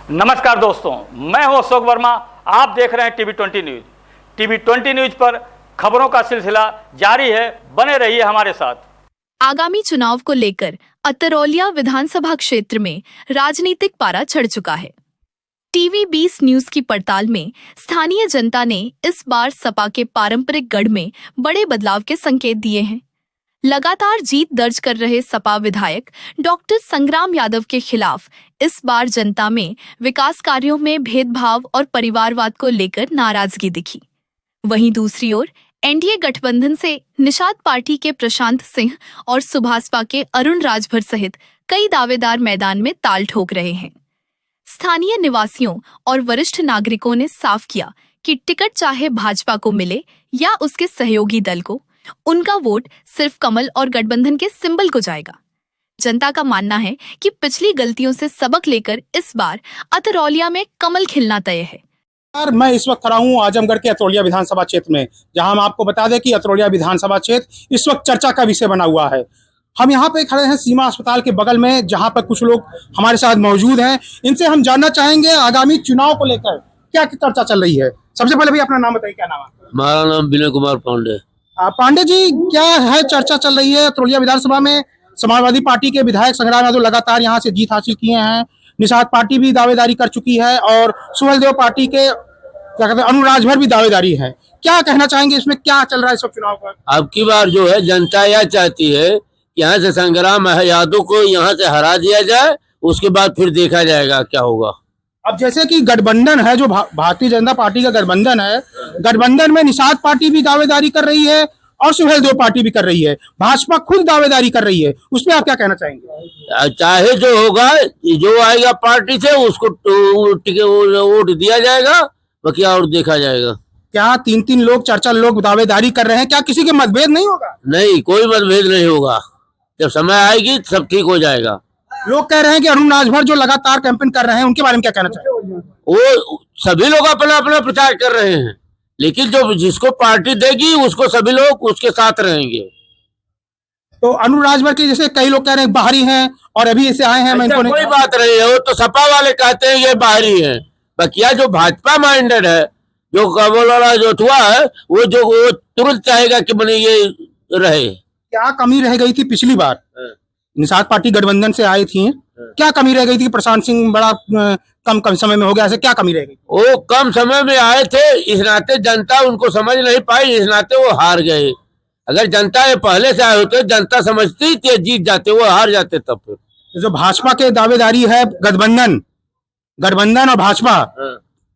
नमस्कार दोस्तों, मैं हूं अशोक वर्मा। आप देख रहे हैं टीवी 20 न्यूज। टीवी 20 न्यूज पर खबरों का सिलसिला जारी है, बने रहिए हमारे साथ। आगामी चुनाव को लेकर अतरौलिया विधानसभा क्षेत्र में राजनीतिक पारा चढ़ चुका है। टीवी 20 न्यूज की पड़ताल में स्थानीय जनता ने इस बार सपा के पारंपरिक गढ़ में बड़े बदलाव के संकेत दिए हैं। लगातार जीत दर्ज कर रहे सपा विधायक डॉक्टर संग्राम यादव के खिलाफ इस बार जनता में विकास कार्यों में भेदभाव और परिवारवाद को लेकर नाराजगी दिखी। वहीं दूसरी ओर एनडीए गठबंधन से निषाद पार्टी के प्रशांत सिंह और सुभाषपा के अरुण राजभर सहित कई दावेदार मैदान में ताल ठोक रहे हैं। स्थानीय निवासियों और वरिष्ठ नागरिकों ने साफ किया कि टिकट चाहे भाजपा को मिले या उसके सहयोगी दल को, उनका वोट सिर्फ कमल और गठबंधन के सिंबल को जाएगा। जनता का मानना है कि पिछली गलतियों से सबक लेकर इस बार अतरौलिया में कमल खिलना तय है। मैं इस वक्त खड़ा हूँ आजमगढ़ के अतरौलिया विधानसभा क्षेत्र में, जहां हम आपको बता दें कि अतरौलिया विधानसभा क्षेत्र इस वक्त चर्चा का विषय बना हुआ है। हम यहाँ पे खड़े हैं सीमा अस्पताल के बगल में, जहां पर कुछ लोग हमारे साथ मौजूद हैं। इनसे हम जानना चाहेंगे आगामी चुनाव को लेकर क्या चर्चा चल रही है। सबसे पहले भी अपना नाम बताइए, क्या नाम है? हमारा नाम विनय कुमार पांडे। पांडे जी, क्या है चर्चा चल रही है अतरौलिया विधानसभा में? समाजवादी पार्टी के विधायक संग्राम यादव लगातार यहाँ से जीत हासिल किए हैं। निषाद पार्टी भी दावेदारी कर चुकी है और सुहेलदेव पार्टी के क्या कहते हैं अरुण राजभर भी दावेदारी है। क्या कहना चाहेंगे, इसमें क्या चल रहा है इस वक्त चुनाव पर? अब की बार जो है जनता यह चाहती है कि यहाँ से संग्राम यादव को यहाँ से हरा दिया जाए, उसके बाद फिर देखा जाएगा क्या होगा। अब जैसे कि गठबंधन है, जो भारतीय जनता पार्टी का गठबंधन है, गठबंधन में निषाद पार्टी भी दावेदारी कर रही है और सुहेलदेव पार्टी भी कर रही है, भाजपा खुद दावेदारी कर रही है। उस पर आप क्या कहना चाहेंगे? चाहे जो होगा, जो आएगा पार्टी से उसको वोट दिया जाएगा, बाकी और देखा जाएगा। क्या तीन लोग, 4 लोग दावेदारी कर रहे हैं, क्या किसी के मतभेद नहीं होगा? नहीं, कोई मतभेद नहीं होगा। जब समय आएगी सब ठीक हो जाएगा। लोग कह रहे हैं कि अरुण राजभर जो लगातार कैंपेन कर रहे हैं, उनके बारे में क्या कहना चाहिए? वो सभी लोग अपना अपना प्रचार कर रहे हैं, लेकिन जो जिसको पार्टी देगी उसको सभी लोग उसके साथ रहेंगे। तो अरुण राजभर के जैसे कई लोग कह रहे हैं बाहरी हैं और अभी ऐसे आए हैं, मैं इनको कोई बात नहीं है। वो तो सपा वाले कहते हैं ये बाहरी है, बकिया जो भाजपा माइंडेड है, जो कमल वाला जो हुआ है, वो तुरंत चाहेगा कि मैंने ये रहे। क्या कमी रह गई थी पिछली बार? निषाद पार्टी गठबंधन से आई थी, क्या कमी रह गई थी? प्रशांत सिंह बड़ा कम समय में हो गया, ऐसे क्या कमी रह गई? वो कम समय में आए थे, इस नाते जनता उनको समझ नहीं पाई, इस नाते वो हार गए। अगर जनता ये पहले से आए होते, जनता समझती थी जीत जाते, वो हार जाते। तब फिर जो भाजपा के दावेदारी है, गठबंधन और भाजपा,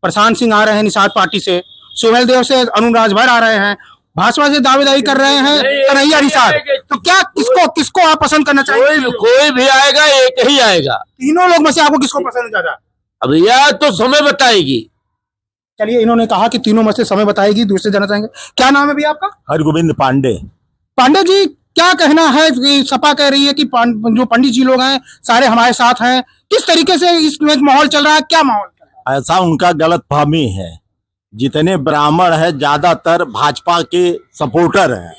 प्रशांत सिंह आ रहे हैं निषाद पार्टी से, सुहेलदेव से अरुण राजभर आ रहे हैं, भाजपा से दावेदारी कर रहे हैं कन्हैया निषाद। तो क्या किसको आप पसंद करना चाहिए? कोई भी आएगा, एक ही आएगा। तीनों लोग में से आपको किसको पसंद ज्यादा? अब यह तो समय बताएगी। चलिए, इन्होंने कहा कि तीनों में से समय बताएगी। दूसरे जाना चाहेंगे, क्या नाम है भी आपका? हरगोविंद पांडे। पांडे जी, क्या कहना है कि सपा कह रही है कि जो पंडित जी लोग हैं सारे हमारे साथ हैं, किस तरीके से इसमें माहौल चल रहा है? क्या माहौल चल रहा है? ऐसा उनका गलतफहमी है। जितने ब्राह्मण है ज्यादातर भाजपा के सपोर्टर हैं।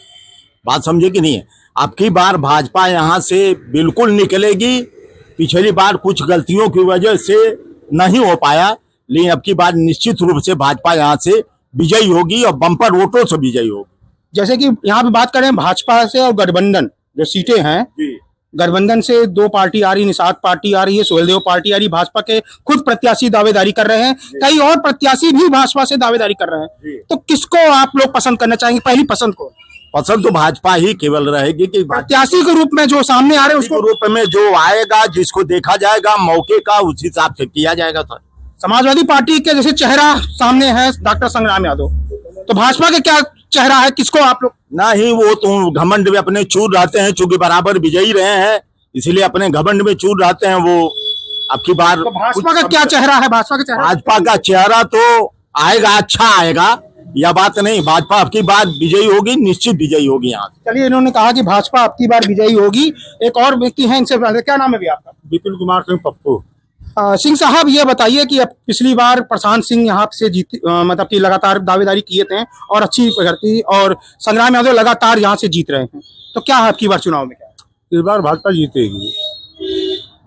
बात समझे कि नहीं है? अब की बार भाजपा यहाँ से बिल्कुल निकलेगी। पिछली बार कुछ गलतियों की वजह से नहीं हो पाया, लेकिन अब की बार निश्चित रूप से भाजपा यहाँ से विजयी होगी और बम्पर वोटों से विजयी होगी। जैसे कि यहाँ पे बात करें भाजपा से और गठबंधन, जो सीटें हैं, गठबंधन से 2 पार्टी आ रही, निषाद पार्टी आ रही है, सुहेलदेव पार्टी आ रही, भाजपा के खुद प्रत्याशी दावेदारी कर रहे हैं, कई और प्रत्याशी भी भाजपा से दावेदारी कर रहे हैं। तो किसको आप लोग पसंद करना चाहेंगे? पहली पसंद को? पसंद तो भाजपा ही केवल रहेगी कि प्रत्याशी के रूप में जो सामने आ रहे हैं उसको रूप में जो आएगा, जिसको देखा जाएगा मौके का, उस हिसाब से किया जाएगा। सर, समाजवादी पार्टी के जैसे चेहरा सामने है डॉक्टर संग्राम यादव, तो भाजपा के क्या चेहरा है? किसको आप लोग? नहीं, वो तो घमंड में अपने चूर रहते हैं, चूंकि बराबर विजयी रहे हैं, इसलिए अपने घमंड में चूर रहते हैं। वो अब की बार तो भाजपा का क्या चेहरा है? भाजपा का चेहरा तो आएगा, अच्छा आएगा, यह बात नहीं। भाजपा अब की बार विजयी होगी, निश्चित विजयी होगी यहाँ। चलिए, इन्होंने कहा कि भाजपा अब की बार विजयी होगी। एक और व्यक्ति है इनसे, क्या नाम है भी आपका? विपिन कुमार सिंह पप्पू। सिंह साहब, ये बताइए कि अब पिछली बार प्रशांत सिंह यहाँ से जीत, मतलब कि लगातार दावेदारी किए थे और अच्छी करती, और संग्राम यादव लगातार यहाँ से जीत रहे हैं, तो क्या है अब की बार चुनाव में? क्या इस बार भाजपा जीतेगी?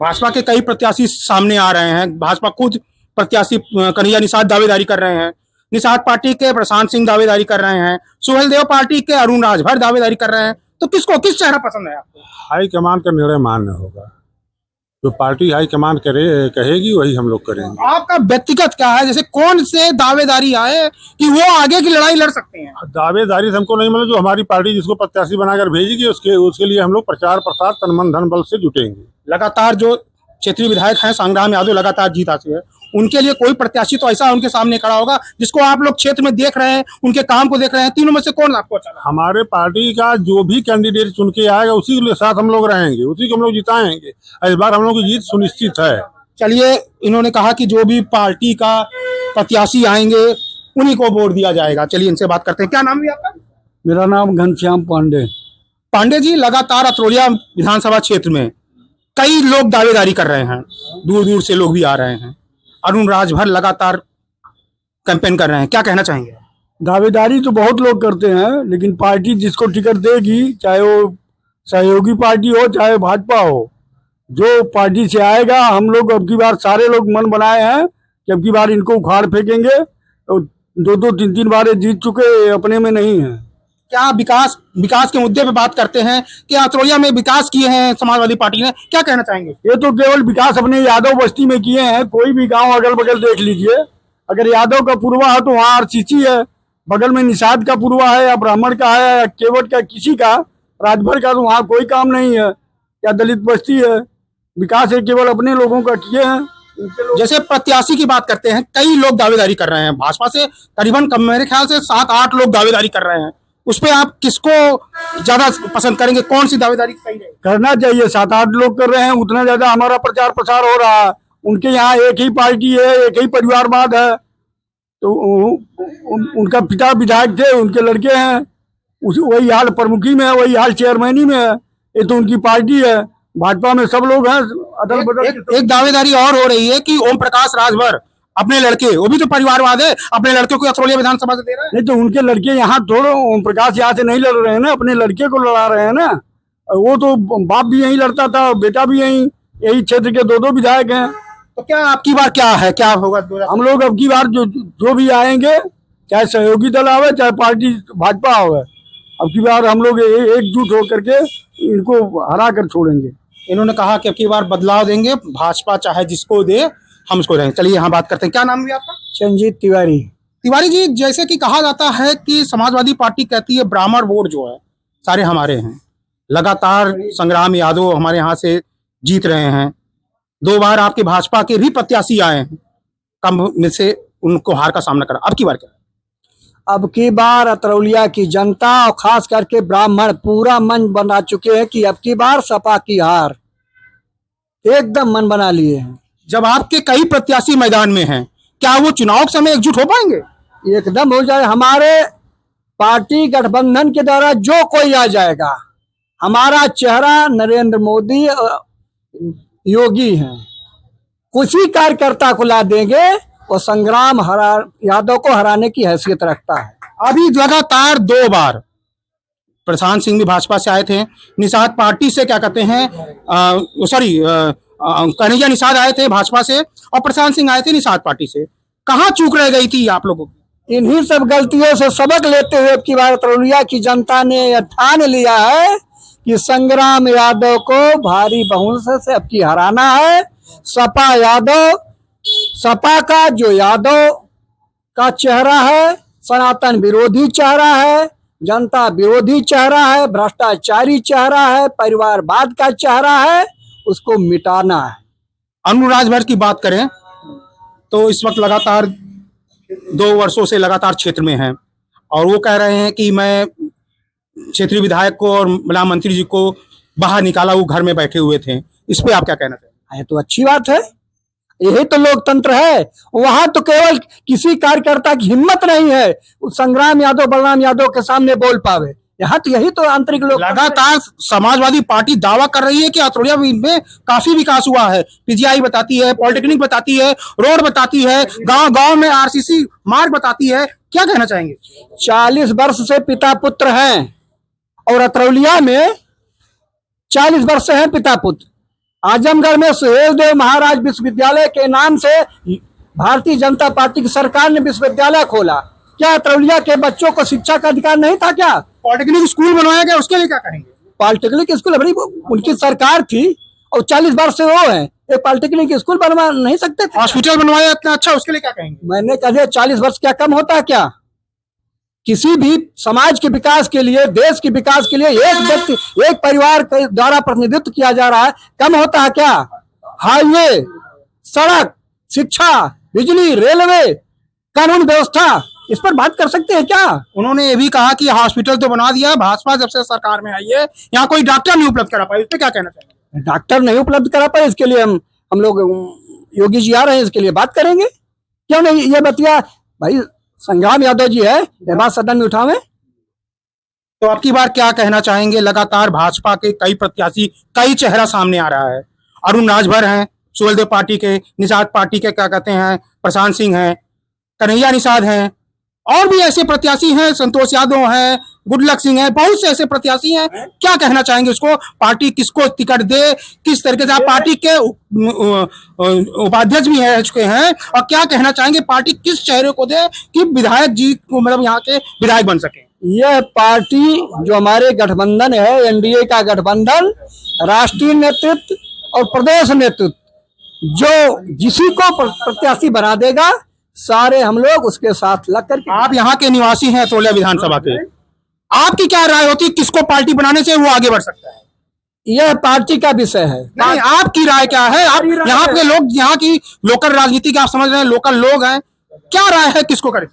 भाजपा के कई प्रत्याशी सामने आ रहे हैं, भाजपा खुद प्रत्याशी कन्हैया निषाद दावेदारी कर रहे हैं, निषाद पार्टी के प्रशांत सिंह दावेदारी कर रहे हैं, सुहेलदेव पार्टी के अरुण राजभर दावेदारी कर रहे हैं। तो किस चेहरा पसंद है आपको? हाईकमान का निर्णय मान्य होगा, जो पार्टी हाईकमान कहेगी वही हम लोग करेंगे। आपका व्यक्तिगत क्या है, जैसे कौन से दावेदारी आए कि वो आगे की लड़ाई लड़ सकते हैं? दावेदारी से हमको नहीं, मतलब जो हमारी पार्टी जिसको प्रत्याशी बनाकर भेजेगी उसके लिए हम लोग प्रचार प्रसार तन मन धन बल से जुटेंगे। लगातार जो क्षेत्रीय विधायक हैं संग्राम यादव लगातार जीत आती है, उनके लिए कोई प्रत्याशी तो ऐसा उनके सामने खड़ा होगा जिसको आप लोग क्षेत्र में देख रहे हैं, उनके काम को देख रहे हैं। तीनों में से कौन आपको अच्छा लगा? हमारे पार्टी का जो भी कैंडिडेट चुन के आएगा उसी के साथ हम लोग रहेंगे, उसी को हम लोग जिताएंगे। इस बार हम लोग की जीत सुनिश्चित है। चलिए, इन्होंने कहा कि जो भी पार्टी का प्रत्याशी आएंगे उन्हीं को वोट दिया जाएगा। चलिए इनसे बात करते हैं। क्या नाम है आपका? मेरा नाम घनश्याम पांडे। पांडे जी, लगातार अतरौलिया विधानसभा क्षेत्र में कई लोग दावेदारी कर रहे हैं, दूर दूर से लोग भी आ रहे हैं। अरुण राजभर लगातार कैंपेन कर रहे हैं, क्या कहना चाहेंगे? दावेदारी तो बहुत लोग करते हैं, लेकिन पार्टी जिसको टिकट देगी, चाहे वो सहयोगी पार्टी हो चाहे भाजपा हो, जो पार्टी से आएगा, हम लोग अब की बार सारे लोग मन बनाए हैं कि अब की बार इनको उखाड़ फेंकेंगे। तो 2-3 बार जीत चुके, अपने में नहीं है। क्या विकास के मुद्दे पे बात करते हैं कि अतरौलिया में विकास किए हैं समाजवादी पार्टी ने, क्या कहना चाहेंगे? ये तो केवल विकास अपने यादव बस्ती में किए हैं। कोई भी गांव अगल बगल देख लीजिए, अगर यादव का पूर्वा है तो वहाँ आरसीसी है, बगल में निषाद का पूर्वा है या ब्राह्मण का है या केवट का, किसी का राजभर का, तो वहाँ कोई काम नहीं है, या दलित बस्ती है। विकास है केवल अपने लोगों का किए हैं। जैसे प्रत्याशी की बात करते हैं, कई लोग दावेदारी कर रहे हैं भाजपा से, करीबन मेरे ख्याल से 7-8 लोग दावेदारी कर रहे हैं। उस पे आप किसको ज्यादा पसंद करेंगे? कौन सी दावेदारी सही रहेगी? करना चाहिए। 7-8 लोग कर रहे हैं, उतना ज्यादा हमारा प्रचार प्रसार हो रहा है। उनके यहाँ एक ही पार्टी है, एक ही परिवारवाद है। तो उनका पिता विधायक थे, उनके लड़के हैं, वही हाल प्रमुखी में है, वही हाल चेयरमैनी में है। ये तो उनकी पार्टी है। भाजपा में सब लोग हैं, अदल बदल। एक दावेदारी और हो रही है कि ओम प्रकाश राजभर अपने लड़के, वो भी तो परिवारवाद है, अपने लड़के को अतरौलिया विधानसभा से दे रहे हैं। नहीं तो उनके लड़के यहाँ थोड़ा, ओम प्रकाश यहाँ से नहीं लड़ रहे हैं ना, अपने लड़के को लड़ा रहे हैं ना। वो तो बाप भी यहीं लड़ता था, बेटा भी यही क्षेत्र के 2 विधायक हैं। तो क्या आपकी बार क्या है, क्या होगा? हम लोग अब की बार जो भी आएंगे, चाहे सहयोगी दल आवे चाहे पार्टी भाजपा आवे, अब की बार हम लोग एकजुट होकर के इनको हरा कर छोड़ेंगे। इन्होंने कहा कि अब की बार बदलाव देंगे, भाजपा चाहे जिसको दे, हम उसको देंगे। चलिए यहाँ बात करते हैं। क्या नाम है आपका? संजीत तिवारी। तिवारी जी, जैसे कि कहा जाता है कि समाजवादी पार्टी कहती है ब्राह्मण वोट जो है सारे हमारे हैं, लगातार संग्राम यादव हमारे यहाँ से जीत रहे हैं, 2 बार आपके भाजपा के भी प्रत्याशी आए हैं, कम में से उनको हार का सामना करा। अब की बार क्या? अब की बार अतरौलिया की जनता और खास करके ब्राह्मण पूरा मन बना चुके हैं कि अब की बार सपा की हार, एकदम मन बना लिए हैं। जब आपके कई प्रत्याशी मैदान में हैं, क्या वो चुनाव के समय एकजुट हो पाएंगे? एकदम हो जाए। हमारे पार्टी गठबंधन के द्वारा जो कोई आ जाएगा, हमारा चेहरा नरेंद्र मोदी योगी हैं, कुछ ही कार्यकर्ता को ला देंगे, और संग्राम यादव को हराने की हैसियत रखता है। अभी लगातार 2 बार प्रशांत सिंह भी भाजपा से आए थे, निषाद पार्टी से क्या कहते हैं, कन्हैया निषाद आए थे भाजपा से, और प्रशांत सिंह आए थे निषाद पार्टी से। कहाँ चूक रह गई थी आप लोगों की? इन्हीं सब गलतियों से सबक लेते हुए अब की बार अतरौलिया की जनता ने ठान लिया है कि संग्राम यादव को भारी बहुमत से अब की हराना है। सपा यादव, सपा का जो यादव का चेहरा है, सनातन विरोधी चेहरा है, जनता विरोधी चेहरा है, भ्रष्टाचारी चेहरा है, परिवारवाद का चेहरा है, उसको मिटाना है। अरुण राजभर की बात करें तो इस वक्त लगातार 2 वर्षों से लगातार क्षेत्र में हैं, और वो कह रहे हैं कि मैं क्षेत्रीय विधायक को और महिला मंत्री जी को बाहर निकाला, वो घर में बैठे हुए थे। इस पे आप क्या कहना चाहेंगे? ये तो अच्छी बात है, यही तो लोकतंत्र है। वहां तो केवल किसी कार्यकर्ता की हिम्मत नहीं है संग्राम यादव बलराम यादव के सामने बोल पावे। यहाँ तो यही तो आंतरिक लोग। लगातार समाजवादी पार्टी दावा कर रही है कि अतरौलिया में काफी विकास हुआ है, पीजीआई बताती है, पॉलिटेक्निक बताती है, रोड बताती है, गांव-गांव में आरसीसी मार्ग बताती है। क्या कहना चाहेंगे? 40 वर्ष से पिता पुत्र हैं, और अतरौलिया में 40 वर्ष से हैं पिता पुत्र। आजमगढ़ में सुहेलदेव महाराज विश्वविद्यालय के नाम से भारतीय जनता पार्टी की सरकार ने विश्वविद्यालय खोला, क्या अतरौलिया के बच्चों को शिक्षा का अधिकार नहीं था क्या? पॉलिटेक्निक स्कूल बनवाया गया, उसके लिए क्या कहेंगे? पॉलिटेक्निक स्कूल बड़ी उनकी सरकार थी और 40 वर्ष से वो है, एक पॉलिटेक्निक स्कूल बनवा नहीं सकते थे? हॉस्पिटल बनवाया इतना अच्छा, उसके लिए क्या कहेंगे? मैंने कहा 40 वर्ष क्या कम होता है क्या? किसी भी समाज के विकास के लिए, देश के विकास के लिए एक व्यक्ति, एक परिवार के द्वारा प्रतिनिधित्व किया जा रहा है, कम होता है क्या? हाईवे, सड़क, शिक्षा, बिजली, रेलवे, कानून व्यवस्था, इस पर बात कर सकते हैं क्या? उन्होंने ये भी कहा कि हॉस्पिटल तो बना दिया, भाजपा जब से सरकार में आई है यहाँ कोई डॉक्टर नहीं उपलब्ध करा पाए, इस पे क्या कहना चाहिए? डॉक्टर नहीं उपलब्ध करा पाए, इसके लिए हम लोग योगी जी आ रहे हैं, इसके लिए बात करेंगे। क्यों नहीं ये बतिया भाई संग्राम यादव जी है, ये बात सदन में उठावे। तो अब की बार क्या कहना चाहेंगे? लगातार भाजपा के कई प्रत्याशी, कई चेहरा सामने आ रहा है। अरुण राजभर हैं सुहेलदेव पार्टी के, निषाद पार्टी के क्या कहते हैं प्रशांत सिंह हैं, कन्हैया निषाद हैं, और भी ऐसे प्रत्याशी हैं, संतोष यादव हैं, गुडलक सिंह हैं, बहुत से ऐसे प्रत्याशी हैं। क्या कहना चाहेंगे उसको, पार्टी किसको टिकट दे, किस तरीके से? आप पार्टी के उपाध्यक्ष भी रह चुके हैं, और क्या कहना चाहेंगे पार्टी किस चेहरे को दे कि विधायक जी को, मतलब यहाँ के विधायक बन सके? यह पार्टी जो हमारे गठबंधन है, एनडीए का गठबंधन, राष्ट्रीय नेतृत्व और प्रदेश नेतृत्व जो जिसी को प्रत्याशी बना देगा, सारे हम लोग उसके साथ लग करके। आप यहाँ के निवासी हैं अतरौलिया विधानसभा के, आपकी क्या राय होती है किसको पार्टी बनाने से वो आगे बढ़ सकता है? यह पार्टी का विषय है। नहीं, आपकी राय क्या है? आप यहाँ के लोग, यहाँ की लोकल राजनीति का आप समझ रहे हैं, लोकल लोग हैं, क्या राय है किसको करें?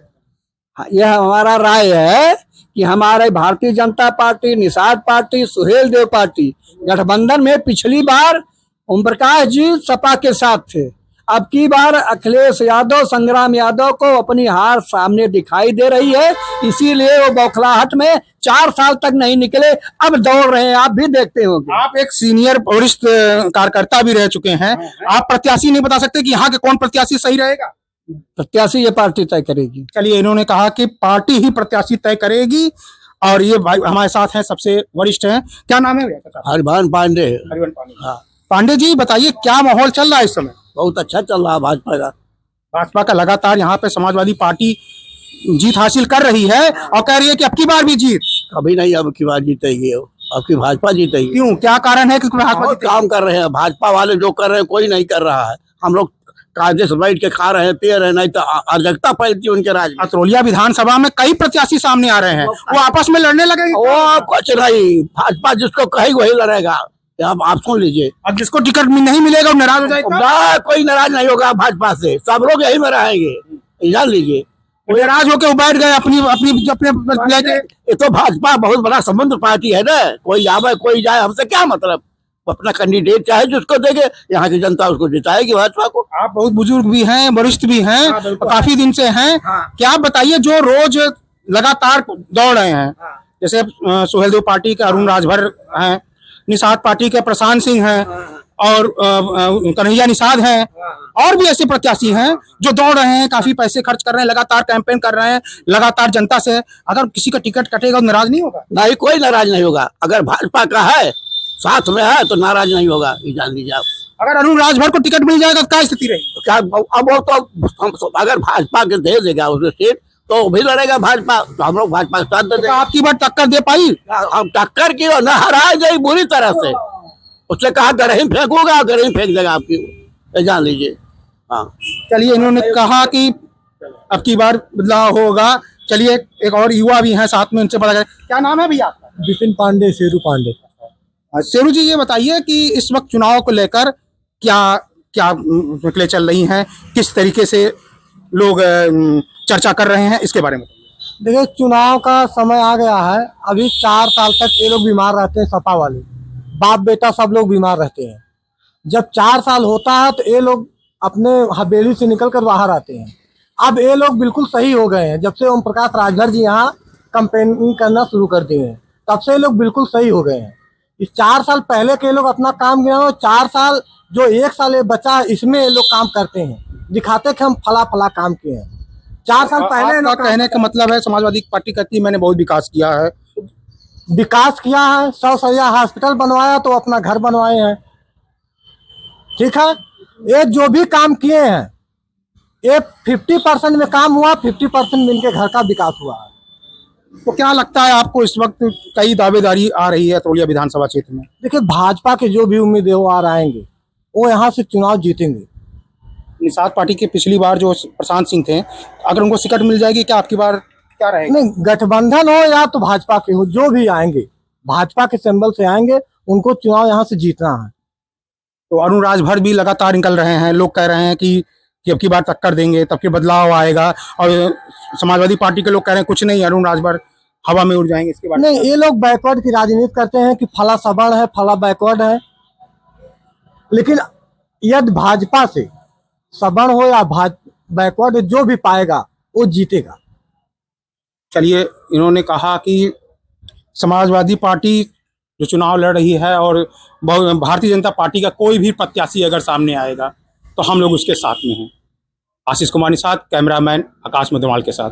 यह हमारा राय है कि हमारे Bharatiya Janata party, Nishad party, Suheldev party गठबंधन में पिछली बार ओम प्रकाश जी सपा के साथ थे, अब की बार अखिलेश यादव, संग्राम यादव को अपनी हार सामने दिखाई दे रही है, इसीलिए वो बौखलाहट में 4 साल तक नहीं निकले, अब दौड़ रहे हैं। आप भी देखते होंगे, आप एक सीनियर वरिष्ठ कार्यकर्ता भी रह चुके हैं, आप प्रत्याशी नहीं बता सकते कि यहाँ के कौन प्रत्याशी सही रहेगा? प्रत्याशी ये पार्टी तय करेगी। चलिए, इन्होंने कहा कि पार्टी ही प्रत्याशी तय करेगी, और ये भाई हमारे साथ हैं, सबसे वरिष्ठ हैं, क्या नाम है भैया? हरिभान पांडे। हरिवंश पांडे। हाँ, पांडे जी बताइए क्या माहौल चल रहा है इस समय? बहुत अच्छा चल रहा है भाजपा का। भाजपा का लगातार यहाँ पे समाजवादी पार्टी जीत हासिल कर रही है और कह रही है कि अब की बार भी जीत। कभी नहीं अब की बार जीतेगी, अब की भाजपा जीतेगी। क्यों, क्या कारण है कि भाजपा बहुत काम कर रहे हैं भाजपा वाले, जो कर रहे हैं कोई नहीं कर रहा है। हम लोग कायदे से बैठ के खा रहे हैं, पी रहे हैं, नहीं तो अराजकता फैलती है उनके राज में। अतरौलिया विधानसभा में कई प्रत्याशी सामने आ रहे हैं, वो आपस में लड़ने लगे। वो कुछ नहीं, भाजपा जिसको कहेगी वही लड़ेगा। आप सुन लीजिए, अब जिसको टिकट नहीं मिलेगा वो नाराज हो जाएगा। कोई नाराज नहीं होगा भाजपा से, सब लोग यही में रहेंगे, जान लीजिए। नाराज होकर बैठ गए अपनी अपने लेके। ये तो भाजपा बहुत बड़ा संबंध पार्टी है ना, कोई आवे कोई जाए, हमसे क्या मतलब। अपना कैंडिडेट चाहे जिसको देंगे, यहाँ की जनता उसको जिताएगी भाजपा को। आप बहुत बुजुर्ग भी हैं, वरिष्ठ भी हैं, काफी दिन से हैं, क्या आप बताइए जो रोज लगातार दौड़ रहे हैं, जैसे सुहेलदेव पार्टी के अरुण राजभर हैं, निषाद पार्टी के प्रशांत सिंह हैं, और कन्हैया निषाद हैं, और भी ऐसे प्रत्याशी हैं जो दौड़ रहे हैं, काफी पैसे खर्च कर रहे हैं, लगातार कैंपेन कर रहे हैं, लगातार जनता से। अगर किसी का टिकट कटेगा तो नाराज नहीं होगा? नहीं, कोई नाराज नहीं होगा। अगर भाजपा का है, साथ में है, तो नाराज नहीं होगा, ये जान लीजिए आप। अगर अरुण राजभर को टिकट मिल जाएगा तो क्या स्थिति रहेगी? क्या अब वो तो अगर भाजपा के दे देगा उसे सीट, तो भी लड़ेगा भाजपा, तो हम लोग भाजपा के साथ दे देंगे। आपकी बार टक्कर दे पाई? हम टक्कर की न हरा जाए बुरी तरह से, उससे कहा गरही फेंकूंगा, गरही फेंक देगा आपकी, जान लीजिए। हाँ, चलिए, इन्होंने कहा कि अब की बार बदलाव होगा। चलिए, एक और युवा भी हैं साथ में, उनसे पता करें। क्या नाम है भैया आपका? विपिन पांडे, शेरू पांडे। शेरू जी, ये बताइए कि इस वक्त चुनाव को लेकर क्या क्या निकले चल रही हैं, किस तरीके से लोग चर्चा कर रहे हैं, इसके बारे में? देखिए, चुनाव का समय आ गया है, अभी 4 साल तक ये लोग बीमार रहते हैं, सपा वाले बाप बेटा सब लोग बीमार रहते हैं। जब 4 साल होता है तो ये लोग अपने हवेली से निकलकर बाहर आते हैं। अब ये लोग बिल्कुल सही हो गए हैं, जब से ओम प्रकाश राजभर जी यहाँ कैंपेनिंग करना शुरू कर दिए हैं, तब से ये लोग बिल्कुल सही हो गए हैं। इस 4 साल पहले के लोग अपना काम किया हो, 4 साल जो 1 साल ये बचा, इसमें ये लोग काम करते हैं, दिखाते कि हम फला फला काम किए हैं। 4 साल पहले आपका कहने का मतलब है समाजवादी पार्टी कहती है मैंने बहुत विकास किया है? विकास किया है, 100 सैया हॉस्पिटल बनवाया तो अपना घर बनवाए हैं, ठीक है। ये जो भी काम किए हैं ये 50% में काम हुआ, 50% में इनके घर का विकास हुआ है। तो क्या लगता है आपको इस वक्त कई दावेदारी आ रही है अतरौलिया विधानसभा क्षेत्र में? देखिए, भाजपा के जो भी उम्मीदवार आएंगे वो यहाँ से चुनाव जीतेंगे। निषाद पार्टी के पिछली बार जो प्रशांत सिंह थे, अगर उनको टिकट मिल जाएगी क्या आपकी बार क्या रहेगा? नहीं, गठबंधन हो या तो भाजपा के हो, जो भी आएंगे भाजपा के सिंबल से आएंगे, उनको चुनाव यहाँ से जीतना है। तो अरुण राजभर भी लगातार निकल रहे हैं, लोग कह रहे हैं कि अब की बार टक्कर देंगे, तब के बदलाव आएगा। और समाजवादी पार्टी के लोग कह रहे हैं कुछ नहीं, अरुण राजभर हवा में उड़ जाएंगे। इसके बाद नहीं, ये लोग बैकवर्ड की राजनीति करते हैं कि फला सबड़ है, फला बैकवर्ड है। लेकिन यदि भाजपा से सबड़ हो या बैकवर्ड, जो भी पाएगा वो जीतेगा। चलिए, इन्होंने कहा कि समाजवादी पार्टी जो चुनाव लड़ रही है और भारतीय जनता पार्टी का कोई भी प्रत्याशी अगर सामने आएगा तो हम लोग उसके साथ में हैं। आशीष कुमार निषाद, कैमरामैन आकाश मधुमाल के साथ।